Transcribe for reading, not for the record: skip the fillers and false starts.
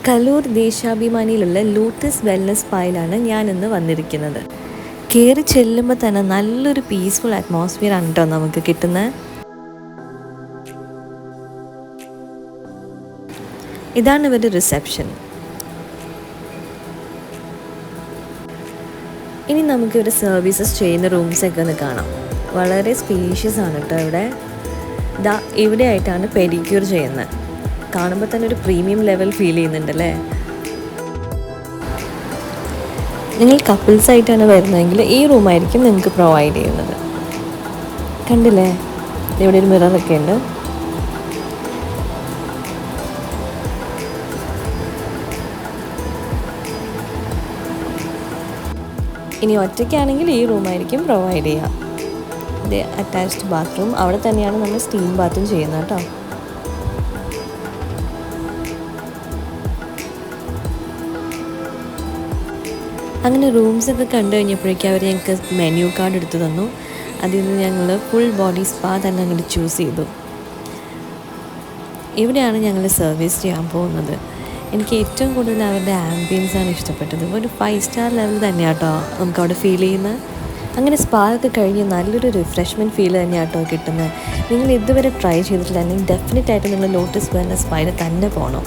Kaloor ദേശാഭിമാനിയിലുള്ള lotus wellness സ്പായിലാണ് ഞാനിന്ന് വന്നിരിക്കുന്നത്. കയറി ചെല്ലുമ്പോൾ തന്നെ നല്ലൊരു പീസ്ഫുൾ അറ്റ്മോസ്ഫിയർ ആണ് കേട്ടോ നമുക്ക് കിട്ടുന്നത്. ഇതാണ് ഇവരുടെ റിസപ്ഷൻ. ഇനി നമുക്ക് ഇവിടെ സർവീസസ് ചെയ്യുന്ന റൂംസൊക്കെ ഒന്ന് കാണാം. വളരെ സ്പേഷ്യസ് ആണ് കേട്ടോ ഇവിടെ. ഇവിടെ ആയിട്ടാണ് പെഡിക്യൂർ ചെയ്യുന്നത്. കാണുമ്പോൾ തന്നെ ഒരു പ്രീമിയം ലെവൽ ഫീൽ ചെയ്യുന്നുണ്ടല്ലേ. നിങ്ങൾ കപ്പിൾസായിട്ടാണ് വരുന്നതെങ്കിൽ ഈ റൂമായിരിക്കും നിങ്ങൾക്ക് പ്രൊവൈഡ് ചെയ്യുന്നത്. കണ്ടില്ലേ, ഇവിടെ ഒരു മിററൊക്കെ ഉണ്ട്. ഇനി ഒറ്റയ്ക്കാണെങ്കിൽ ഈ റൂമായിരിക്കും പ്രൊവൈഡ് ചെയ്യുക. ഇത് അറ്റാച്ച്ഡ് ബാത്റൂം. അവിടെ തന്നെയാണ് നമ്മൾ സ്റ്റീം ബാത്തും ചെയ്യുന്നത് കേട്ടോ. അങ്ങനെ റൂംസൊക്കെ കണ്ടു കഴിഞ്ഞപ്പോഴേക്കും അവർ ഞങ്ങൾക്ക് മെനു കാർഡ് എടുത്തു തന്നു. അതിൽ നിന്ന് ഞങ്ങൾ ഫുൾ ബോഡി സ്പാ തന്നെ അങ്ങോട്ട് ചൂസ് ചെയ്തു. ഇവിടെയാണ് ഞങ്ങൾ സർവീസ് ചെയ്യാൻ പോകുന്നത്. എനിക്ക് ഏറ്റവും കൂടുതൽ അവരുടെ ആംബിയൻസാണ് ഇഷ്ടപ്പെട്ടത്. ഒരു 5 സ്റ്റാർ ലെവൽ തന്നെയാണ് കേട്ടോ നമുക്കവിടെ ഫീൽ ചെയ്യുന്നത്. അങ്ങനെ സ്പാ ഒക്കെ കഴിഞ്ഞ് നല്ലൊരു റിഫ്രഷ്മെൻറ്റ് ഫീൽ തന്നെയാണ് കേട്ടോ കിട്ടുന്നത്. നിങ്ങൾ ഇതുവരെ ട്രൈ ചെയ്തിട്ടില്ലെങ്കിൽ ഡെഫിനറ്റായിട്ട് നിങ്ങൾ ലോട്ടസ് വെൽനസ് സ്പായിൽ തന്നെ പോകണം.